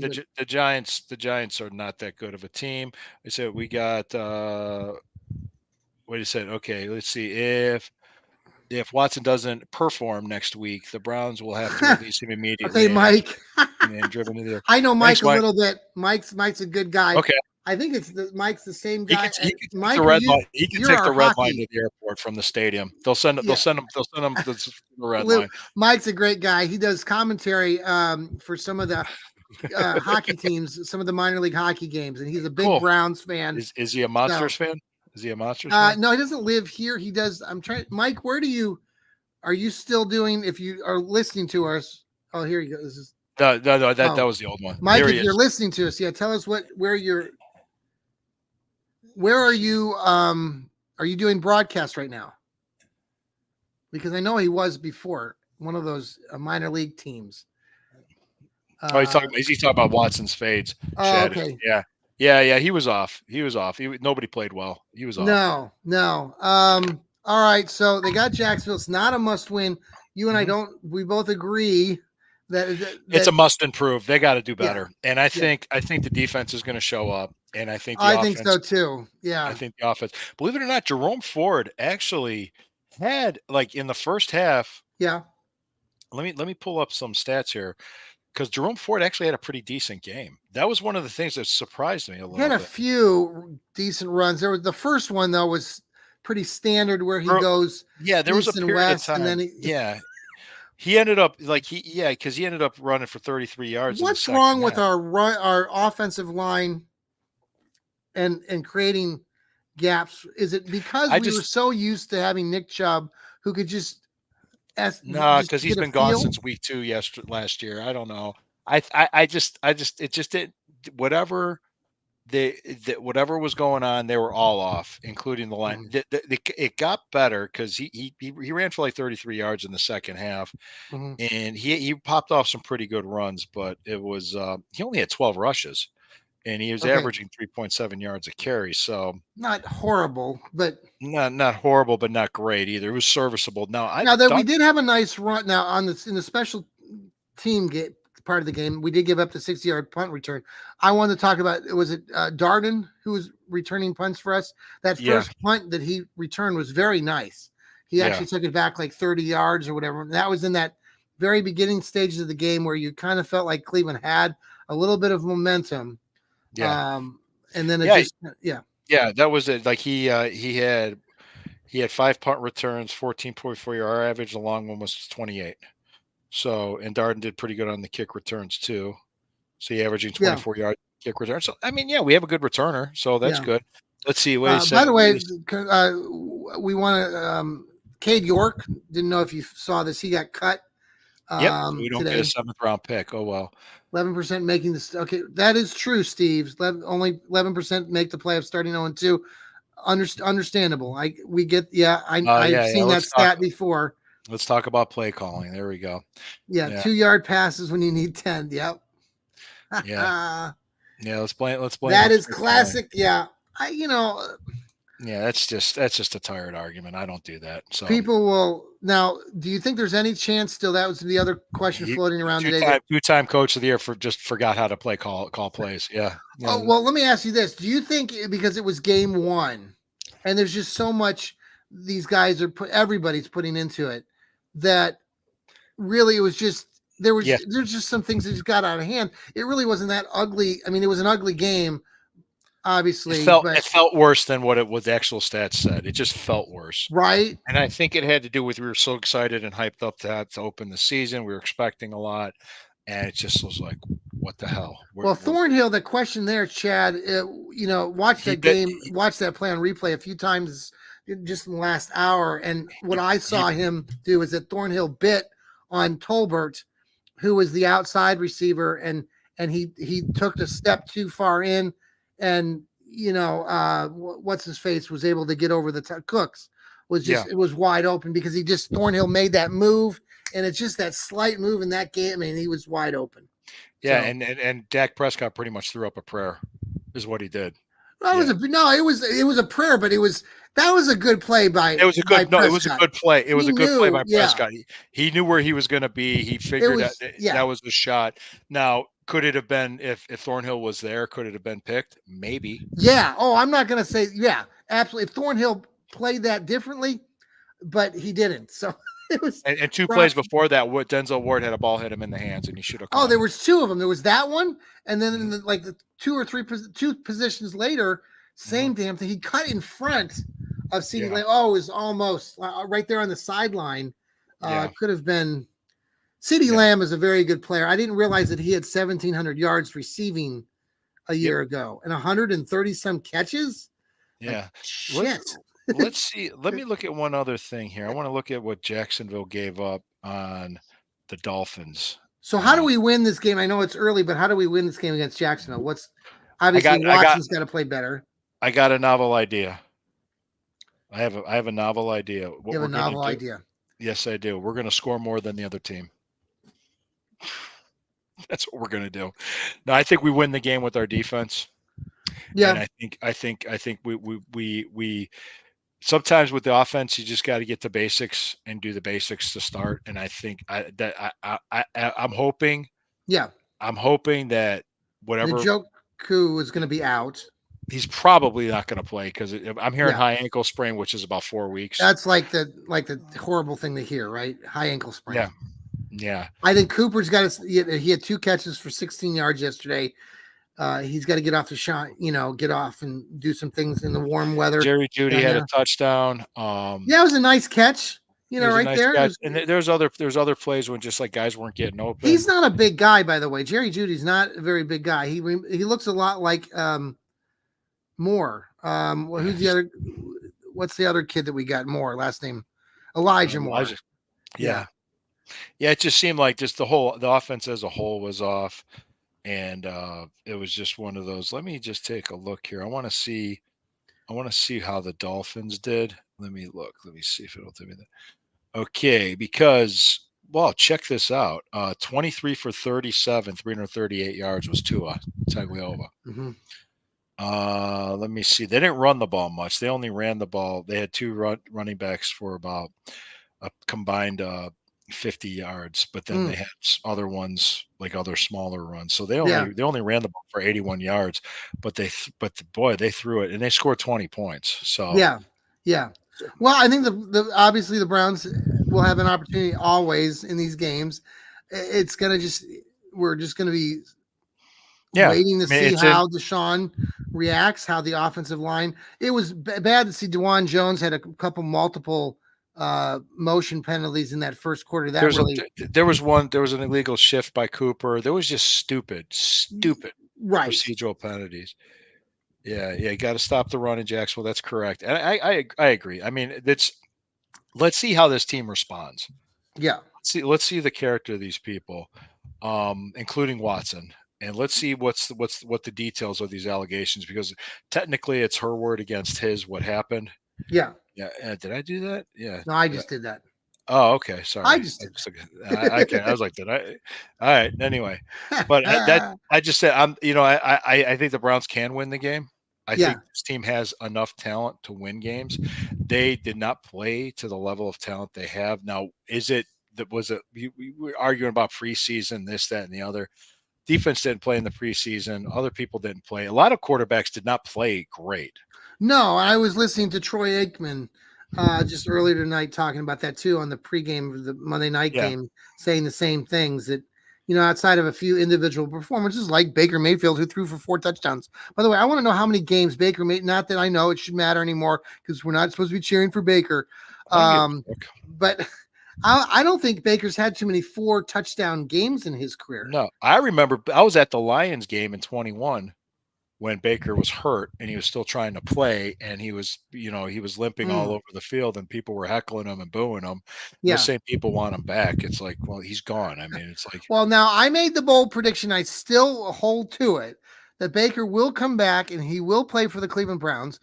but the Giants are not that good of a team. I said we got what you said. Okay, let's see if Watson doesn't perform next week, the Browns will have to release him okay, immediately Mike. and driven to the. I know Thanks, Mike a Mike. little bit. Mike's a good guy. Okay, I think Mike's the same guy. he And could take the Mike, are red you? line. He could You're take our the red line to hockey. the airport from the stadium. Yeah, They'll send him to the red line. Mike's a great guy. He does commentary for some of the hockey teams, some of the minor league hockey games, and he's a big Cool. Browns fan. Is he a So Monsters fan? Is he a Monsters fan? no, he doesn't live here. He does. I'm trying. Mike, where do you? Are you still doing? If you are listening to us, oh, here you go. This is No. That oh, was the old one. Mike. There he If you're is. listening to us, yeah, tell us where are you? Are you doing broadcast right now? Because I know he was before one of those minor league teams. Oh, is he talking about Watson's fades? Oh, Shattuck. okay. Yeah. He was off. Nobody played well. He was off. No. All right. So they got Jacksonville. It's not a must win. You and I don't. We both agree that It's a must improve. They got to do yeah, better. And I think the defense is going to show up. And I think the I think so offense. too. Yeah. I think the offense. Believe it or not, Jerome Ford actually had like in the first half. Yeah. Let me pull up some stats here because Jerome Ford actually had a pretty decent game. That was one of the things that surprised me a He had little a bit. few decent runs. There was the first one though was pretty standard where he goes Yeah, there was a east and period of west, and time. then He ended up because he ended up running for 33 yards in the what's second wrong with half. our offensive line and creating gaps? Is it because we were so used to having Nick Chubb who could just No, just because he's get a been gone feel? since week 2 last year. I don't know. I just it just did whatever whatever was going on, they were all off, including the line. Mhm. It got better because he ran for like 33 yards in the second half, Mhm. and he popped off some pretty good runs, but it was he only had 12 rushes, and he was Okay, averaging 3.7 yards a carry. So not horrible, but not horrible, but not great either. It was serviceable. Now I now that we don't. did have a nice run. Now on in the special team part of the game, we did give up the 60-yard punt return. I wanted to talk about was it Darden who was returning punts for us? That Yeah, first punt that he returned was very nice. He yeah, actually took it back like 30 yards or whatever. And that was in that very beginning stages of the game where you kind of felt like Cleveland had a little bit of momentum. yeah, And then it yeah, just yeah. That was it. Like he had 5 punt returns, 14.4 yard average. The long one was 28. So, and Darden did pretty good on the kick returns too. So he averaging yeah 24 yard kick return. So I mean, yeah, we have a good returner, so that's yeah. good. Let's see. What is By the way, what is we want to. Cade York didn't know if you saw this. He got cut Yep. So we don't get a today. 7th round pick. Oh well. 11% making this. Okay, that is true, Steve. Only 11% make the playoffs starting 0-2. Understandable. We get. Yeah, I've Yeah. seen that stat before. Let's talk about play calling. There we go. Yeah, Yeah. 2-yard passes when you need 10. Yep. Yeah. Yeah. Let's blame. That the is play calling. classic. Yeah, Yeah. That's just a tired argument. I don't do that. So people will now. Do you think there's any chance still? That was the other question he floating around today. That two-time coach of the year just forgot how to call plays. Yeah. oh Yeah. well, let me ask you this: do you think because it was game one, and there's just so much these guys everybody's putting into it, that really it was just there's just some things that just got out of hand. It really wasn't that ugly. I mean, it was an ugly game, obviously, but It felt worse than what the actual stats said. It just felt worse. right. And I think it had to do with we were so excited and hyped up to open the season. We were expecting a lot, and it just was like, what the hell? Well, Thornhill, the question there, Chad, watch He that bet game, watch that play on replay a few times just in the last hour. And what I saw him do is that Thornhill bit on Tolbert, who was the outside receiver, and he took a step too far in, and what's his face was able to get over the Cooks was Yeah. just, it was wide open because Thornhill made that move, and it's just that slight move in that game. I mean, he was wide open. Yeah, So and Dak Prescott pretty much threw up a prayer, is what he did. that was Yeah. a no, it was a prayer, but that was a good play It was a by good no, it was a Prescott. good play. It was He a good play knew, by yeah, Prescott. He knew where he was gonna be. He it figured that was, yeah, that was the shot. Now, could it have been if Thornhill was there, could it have been picked? Maybe. yeah. Oh, I'm not gonna say, yeah, absolutely. If Thornhill played that differently, but he didn't. So it was And 2 plays props. before that, what Denzel Ward had a ball hit him in the hands, and he should have Oh, caught there it. was two of them. There was that one, and then in Mhm, like the two positions later, mhm. same damn thing. He cut in front of CeeDee Yeah, Lamb. Oh, it was almost right there on the sideline. yeah, Could have been. CeeDee yeah. Lamb is a very good player. I didn't realize that he had 1,700 yards receiving a Yep, year ago and 130 some catches. Like yeah. Let's shit. let's see. Let me look at one other thing here. I wanna look at what Jacksonville gave up on the Dolphins. So how do Uh, we win this game? I know it's early, but how do we win this game against Jacksonville? What's I obviously got I got Watson's got to play better. I got a novel idea. I have a novel idea. You What have a we're gonna novel do. idea. Yes, I do. We're gonna score more than the other team. That's what we're gonna do. No, I think we win the game with our defense, and Yeah, I think we sometimes with the offense you just got to get the basics and do the basics to start. And I think yeah. I'm hoping that whatever Njoku was going to be out. he's probably not going to play because I'm hearing Yeah, high ankle sprain, which is about 4 weeks. that's like the horrible thing to hear, right? High ankle Yeah, sprain. yeah. I think Cooper's got to. He had 2 catches for 16 yards yesterday. He's got to get off the shot, get off and do some things in the warm weather Jerry Judy down had a there. touchdown. Yeah, it was a nice catch, It was a right nice there. It catch, was, and there's other plays when just like guys weren't getting he's open. not a big guy, by the way. Jerry Judy's not a very big guy. He looks a lot like Moore. Well, who's the other? What's the other kid that we got? Moore, last name Elijah Moore. Elijah, Yeah. yeah, yeah. It just seemed like just the offense as a whole was off, and it was just one of those. Let me just take a look here. I want to see how the Dolphins did. Let me look. Let me see if it'll tell me that. Okay, because well, check this out. 23 for 37, 338 yards was Tua Tagovailoa. Mm-hmm. Let me see. They didn't run the ball much. They only ran the ball. They had two running backs for about a combined 50 yards, but then they had other ones like other smaller runs. So Yeah. they only ran the ball for 81 yards, but boy, they threw it and they scored 20 points. So Yeah. Yeah. Well, I think the obviously the Browns will have an opportunity always in these games. It's gonna just we're just gonna be yeah, waiting to I mean see it's in. how Deshaun reacts, how the offensive line. It was bad to see Dewan Jones had a couple multiple motion penalties in that first quarter. That really There was an illegal shift by Cooper. There was just stupid right. procedural penalties. Yeah, yeah, you got to stop the run in Jacksonville. That's correct, and I agree. I mean, let's see how this team responds. Yeah. Let's see the character of these people, including Watson, and let's see what the details of these allegations because technically it's her word against his. What happened? Yeah. Yeah, did I do that? Yeah. No, I just did that. Oh, okay. I Sorry. just did Okay. I was like, did I? All right. Anyway, but that. I just said I think the Browns can win the game. I Yeah. think this team has enough talent to win games. They did not play to the level of talent they have now. Is it that was it? We were arguing about preseason, this, that, and the other. Defense didn't play in the preseason. Other people didn't play. A lot of quarterbacks did not play great. No, I was listening to Troy Aikman just earlier tonight talking about that too on the pregame of the Monday night Yeah. game, saying the same things that, outside of a few individual performances like Baker Mayfield, who threw for 4 touchdowns. By the way, I want to know how many games Baker made. Not that I know it should matter anymore because we're not supposed to be cheering for Baker. But I don't think Baker's had too many 4 touchdown games in his career. No, I remember I was at the Lions game in 21 when Baker was hurt and he was still trying to play and he was limping all over the field and people were heckling him and booing him. Yeah. Those same people want him back. It's like, well, he's gone. I mean, it's like, well, now I made the bold prediction. I still hold to it that Baker will come back and he will play for the Cleveland Browns,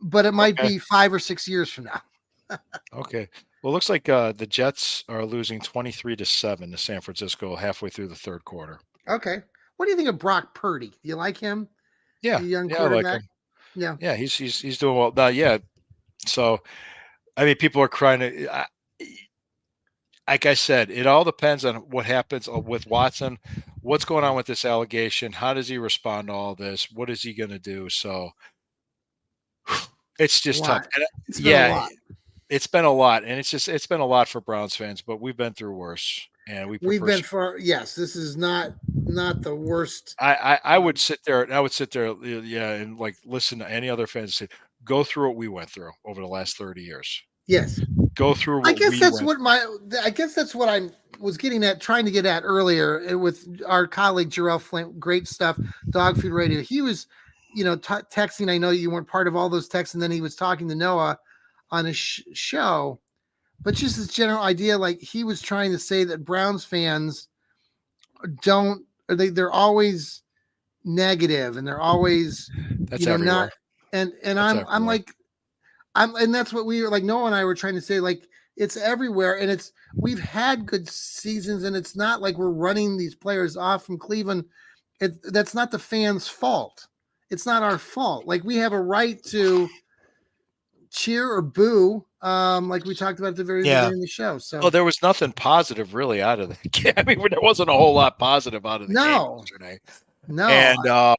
but it might be 5 or 6 years from now. Okay. Well, it looks like the Jets are losing 23-7 to San Francisco halfway through the third quarter. Okay. What do you think of Brock Purdy? Do you like him? Yeah, The young yeah, I like quarterback? him. Yeah. Yeah, he's doing well. Yeah. So I mean, people are crying. Like I said, it all depends on what happens with Watson. What's going on with this allegation? How does he respond to all this? What is he going to do? So it's A just tough. lot. And, It's been a yeah, lot. it's been a lot, and it's been a lot for Browns fans, but we've been through worse, and we We've prefer. been for yes, this is not the worst. I would sit there. I would sit there, yeah, and like listen to any other fans say, go through what we went through over the last 30 years. Yes. Go through I what guess we that's went. what I guess that's what I was getting at, trying to get at earlier with our colleague Jarrell Flint. Great stuff, Dog Food Radio. He was, texting. I know you weren't part of all those texts, and then he was talking to Noah on a show. But just this general idea, like he was trying to say that Browns fans don't, or they're always negative, and they're always, That's not. everywhere. And That's I'm everywhere. like, and that's what we were like. Noah and I were trying to say, like, it's everywhere, and we've had good seasons, and it's not like we're running these players off from Cleveland. That's not the fans' fault. It's not our fault. Like, we have a right to cheer or boo, like we talked about at the very Yeah. beginning of the show. Oh, So there was nothing positive really out of the game. I mean, there wasn't a whole lot positive out of the game no, yesterday. no, And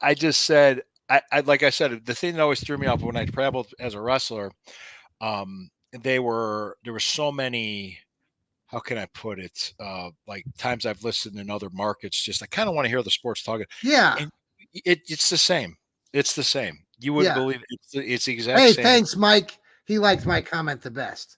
I just said, like I said, the thing that always threw me off when I traveled as a wrestler, there were so many. How can I put it? Like times I've listened in other markets, just I kind of want to hear the sports talking, yeah, and it's the same. It's the same. You wouldn't yeah. believe it. It's the exact Hey, same. thanks, Mike. He liked my comment the best.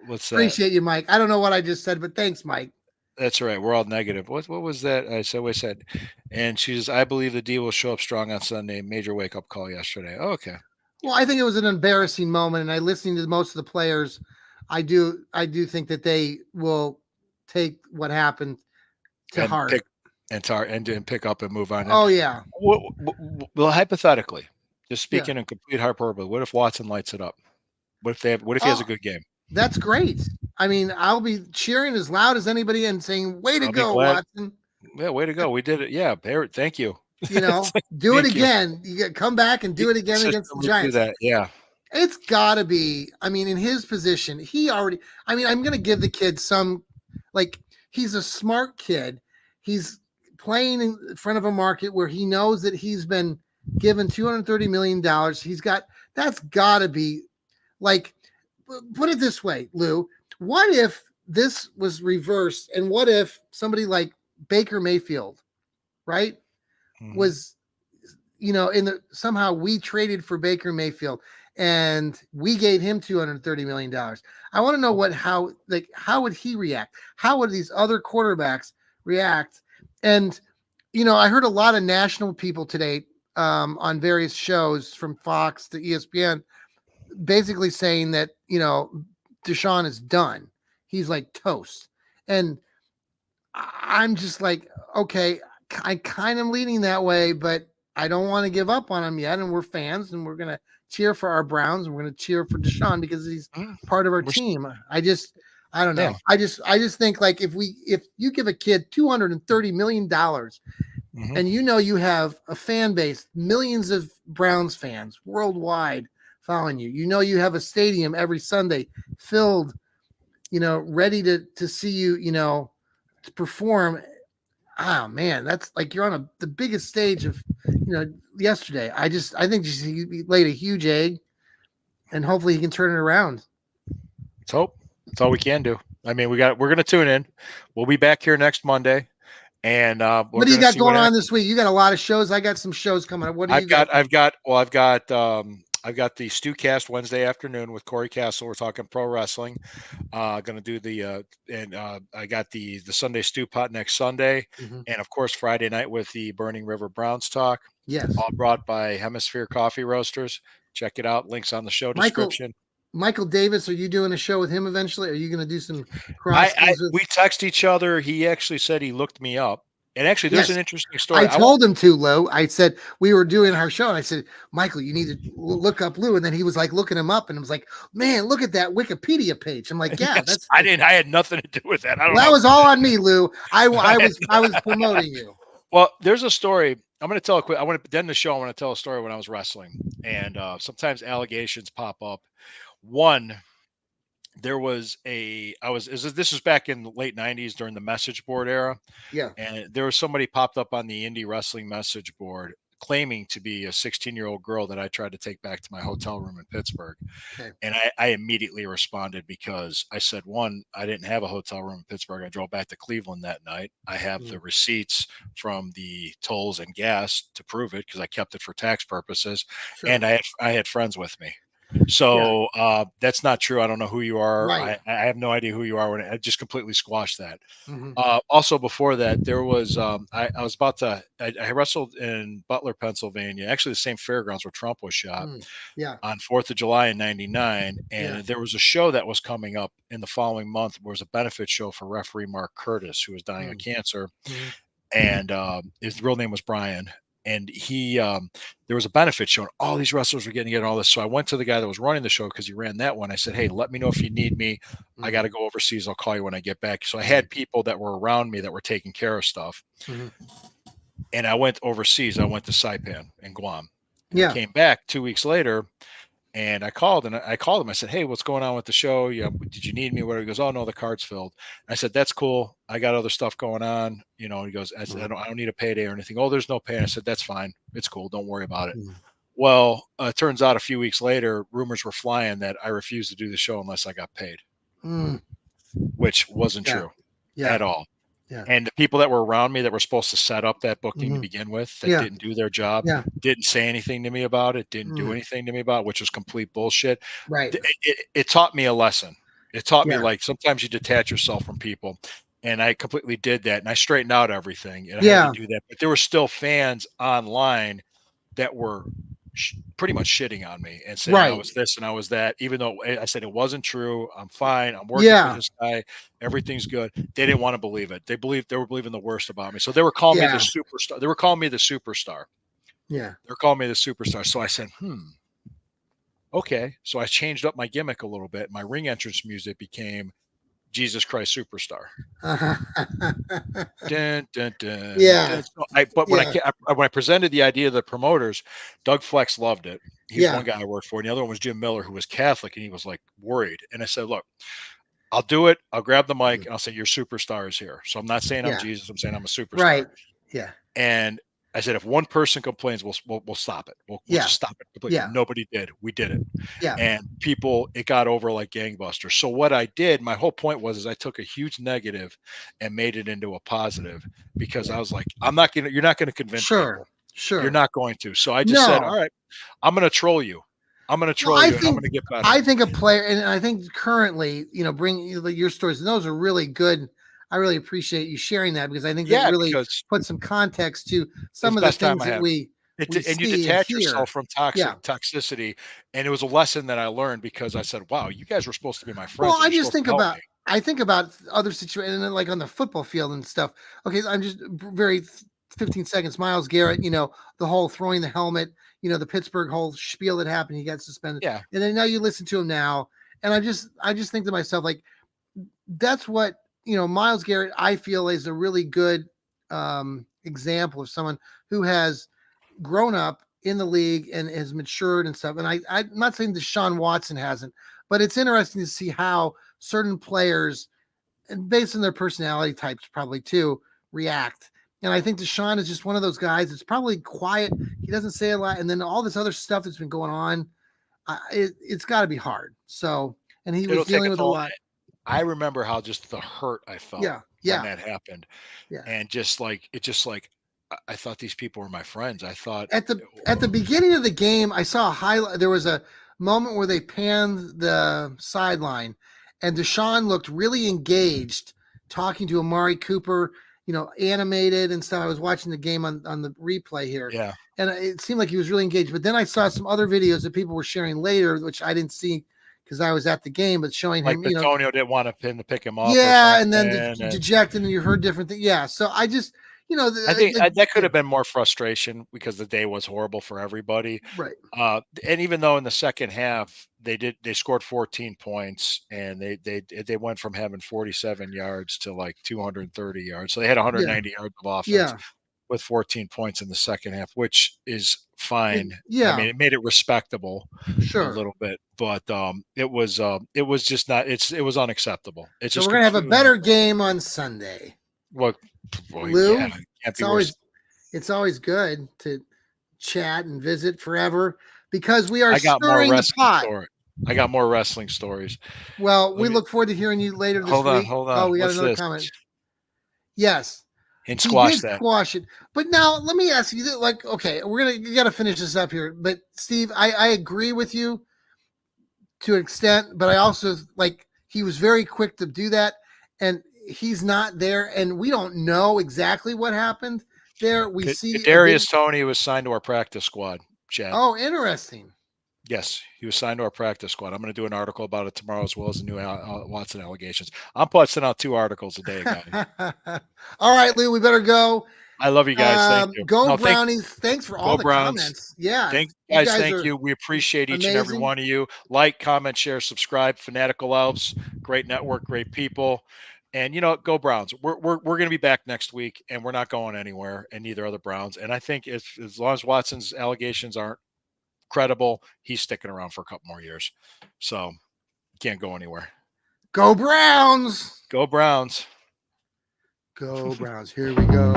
What's that? Appreciate you, Mike. I don't know what I just said, but thanks, Mike. That's right. We're all negative. What was that? I said, and she says, I believe the D will show up strong on Sunday. Major wake up call yesterday. Oh, okay. Well, I think it was an embarrassing moment, and I listening to most of the players. I do think that they will take what happened to And heart. pick and pick up and move on. And Oh yeah, well, hypothetically, just yeah. speaking in complete hyperbole, what if Watson lights it up? What if he has a Oh, good game? that's great. I mean, I'll be cheering as loud as anybody and saying, "Way to I'll be go, glad. Watson!" Yeah, way to go. We did it. Yeah, Barrett, thank you. It's like, Do it thank you. again. You get come back and You do it again against the consistently do Giants. that. Yeah. It's got to be. I mean, in his position, he already. I mean, I'm going to give the kid some, like, he's a smart kid. He's playing in front of a market where he knows that he's been given $230 million. That's got to be, like, put it this way, Lou. What if this was reversed, and what if somebody like Baker Mayfield, right, Mhm. was, somehow we traded for Baker Mayfield and we gave him $230 million. I want to know how would he react? How would these other quarterbacks react? And I heard a lot of national people today, on various shows from Fox to ESPN, basically saying that Deshaun is done. He's like toast, and I'm just like, okay, I kind of leaning that way, but I don't want to give up on him yet. And we're fans, and we're gonna cheer for our Browns, and we're gonna cheer for Deshaun because he's Mm, part of our we're team. I don't Yeah. know. I just think, like, if you give a kid $230 million, Mhm. and you have a fan base, millions of Browns fans worldwide following you. You have a stadium every Sunday filled, ready to see you, to perform. Oh man, that's like you're on the biggest stage of, yesterday. I think just he laid a huge egg, and hopefully he can turn it around. Let's hope. That's all we can do. I mean, we're gonna tune in. We'll be back here next Monday, and we're What do you gonna got see what going on happens. this week? You got a lot of shows. I got some shows coming up. What do you got? I've got the Stewcast Wednesday afternoon with Corey Castle. We're talking pro wrestling. Going to do and I got the Sunday Stew Pot next Sunday, Mm-hmm. and of course Friday night with the Burning River Browns talk. Yes, All brought by Hemisphere Coffee Roasters. Check it out. Links on the show Michael description. Michael Davis. Are you doing a show with him eventually? Are you going to do some cross things with? We text each other. He actually said he looked me up. And actually, there's an Yes. interesting I story. told him to, Lou. I said, we were doing our show, and I said, Michael, you need to look up Lou. And then he was like looking him up, and I was like, man, look at that Wikipedia page. I'm like, yeah, Yes, that's I didn't. I had nothing to do with that. I don't that know. was all on me, Lou. I was promoting you. Well, there's a story. I'm going to tell a quick. I want to end the show. I want to tell a story when I was wrestling, and sometimes allegations pop up. One, there was a. I was. This was back in the late '90s during the message board era, Yeah. and there was somebody popped up on the indie wrestling message board claiming to be a 16-year-old girl that I tried to take back to my hotel room in Pittsburgh. Okay. And I immediately responded because I said, one, I didn't have a hotel room in Pittsburgh. I drove back to Cleveland that night. I have the receipts from the tolls and gas to prove it because I kept it for tax purposes. Sure. And I had friends with me. Yeah. So that's not true. I don't know who you are. Right. I have no idea who you are. When I just completely squashed that. Mhm. Also, before that, there was I was about to. I wrestled in Butler, Pennsylvania, actually the same fairgrounds where Trump was shot Yeah. on 4th of July in '99, Yeah. and there was a show that was coming up in the following month. Where it was a benefit show for referee Mark Curtis, who was dying of cancer, Mhm. and his real name was Brian. And he, there was a benefit show, and all these wrestlers were getting all this. So I went to the guy that was running the show because he ran that one. I said, "Hey, let me know if you need me. I got to go overseas. I'll call you when I get back." So I had people that were around me that were taking care of stuff. Mhm. And I went overseas. I went to Saipan in Guam. And Yeah. I came back 2 weeks later, and I called him. I said, "Hey, what's going on with the show? Yeah, did you need me?" Where he goes, "Oh no, the card's filled." I said, "That's cool. I got other stuff going on." You know, he goes, "I said, I don't need a payday or anything." "Oh, there's no pay." I said, "That's fine. It's cool. Don't worry about it." Well, it turns out a few weeks later, rumors were flying that I refused to do the show unless I got paid, which wasn't Yeah. true Yeah. at all. Yeah. And the people that were around me that were supposed to set up that booking to begin with, that Yeah. didn't do their job, Yeah. didn't say anything to me about it, didn't do anything to me about it, which was complete bullshit. Right. It taught me a lesson. It taught me Yeah. like sometimes you detach yourself from people. And I completely did that. And I straightened out everything. And I had to Yeah. do that. But there were still fans online that were pretty much shitting on me and saying I Right. was this and I was that, even though I said it wasn't true. I'm fine. I'm working for Yeah. this guy. Everything's good. They didn't want to believe it. They were believing the worst about me. So they were calling me the Yeah. superstar. They were calling me the superstar. Yeah. They're calling me the superstar. So I said, okay. So I changed up my gimmick a little bit. My ring entrance music became Jesus Christ Superstar. Dun, dun, dun, Yeah. dun. So but Yeah. when I presented the idea to the promoters, Doug Flex loved it. He was Yeah. one guy I worked for, and the other one was Jim Miller, who was Catholic, and he was like worried. And I said, "Look, I'll do it. I'll grab the mic and I'll say your superstar is here." So I'm not saying I'm Yeah. Jesus. I'm saying I'm a superstar. Right. Yeah. And I said, if one person complains, we'll stop it. We'll Yeah. just stop it completely. Yeah. Nobody did. We did it. Yeah. And people, it got over like gangbusters. So what I did, my whole point was I took a huge negative and made it into a positive because I was like, you're not going to convince people. Sure. You're not going to. So I just said, all right, I'm going to troll you. I'm going to troll you and I'm going to get better. I think a player, and I think currently, bring your stories, and those are really good. I really appreciate you sharing that because I think that really puts some context to some of the things that we and you see detach and yourself from hear. toxicity. And it was a lesson that I learned because I said, wow, you guys were supposed to be my friends. Well, I just think about other situations, like on the football field and stuff. Okay, I'm just very 15 seconds. Myles Garrett, the whole throwing the helmet, the Pittsburgh whole spiel that happened, he got suspended. Yeah. And then now you listen to him now, and I just think to myself, like, that's what Myles Garrett, I feel, is a really good example of someone who has grown up in the league and has matured and stuff. And I'm not saying Deshaun Watson hasn't, but it's interesting to see how certain players, and based on their personality types probably too, react. And I think Deshaun is just one of those guys that's probably quiet. He doesn't say a lot. And then all this other stuff that's been going on, it's got to be hard. So, and he was dealing with a lot. I remember how just the hurt I felt when that happened. Yeah. And I thought these people were my friends. I thought at the beginning of the game, I saw a highlight. There was a moment where they panned the sideline and Deshaun looked really engaged talking to Amari Cooper, animated and stuff. I was watching the game on the replay here. Yeah. And it seemed like he was really engaged. But then I saw some other videos that people were sharing later, which I didn't see because I was at the game, but showing like him, Antonio didn't want to pick him up. Yeah, and then dejected, and you heard different things. Yeah, so I just, I think that could yeah, have been more frustration because the day was horrible for everybody. right. And even though in the second half they scored 14 points and they went from having 47 yards to like 230 yards. So they had Yeah, 190 yards of offense yeah, with 14 points in the second half, which is fine. I yeah, mean, it made it respectable a sure. little bit, but it was just not. It was unacceptable. It's So just we're gonna have a completely better game on Sunday. well, boy, yeah, Lou, it can't it's be worse. always good to chat and visit forever because we are I got more stirring the wrestling pot. story. I got more wrestling stories. Well, Let we me look forward to hearing you later this hold on, week. hold Oh, on. we got What's another this? comment. Yes, And he squash did that. squash it. But now let me ask you, like, okay, you got to finish this up here. But Steve, I agree with you to an extent, but I also like he was very quick to do that, and he's not there, and we don't know exactly what happened there. We see a video. Kadarius Toney was signed to our practice squad, Chad. Oh, interesting. Yes, he was signed to our practice squad. I'm going to do an article about it tomorrow, as well as the new Watson allegations. I'm putting out 2 articles a day, guys. All right, Lou, we better go. I love you guys. Thank you. Go No, Brownies. Thanks for all go the Browns. comments. Yeah, Thank you guys. guys Thank are you. We appreciate each and every amazing. one of you. Like, comment, share, subscribe. Fanatical Elves, great network, great people. And go Browns. We're going to be back next week, and we're not going anywhere, and neither are the Browns. And I think if as long as Watson's allegations aren't credible, he's sticking around for a couple more years. So can't go anywhere. Go Browns. Go Browns. Go Browns. Here we go.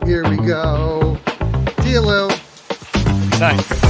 Here we go. See you, Lou. Good night.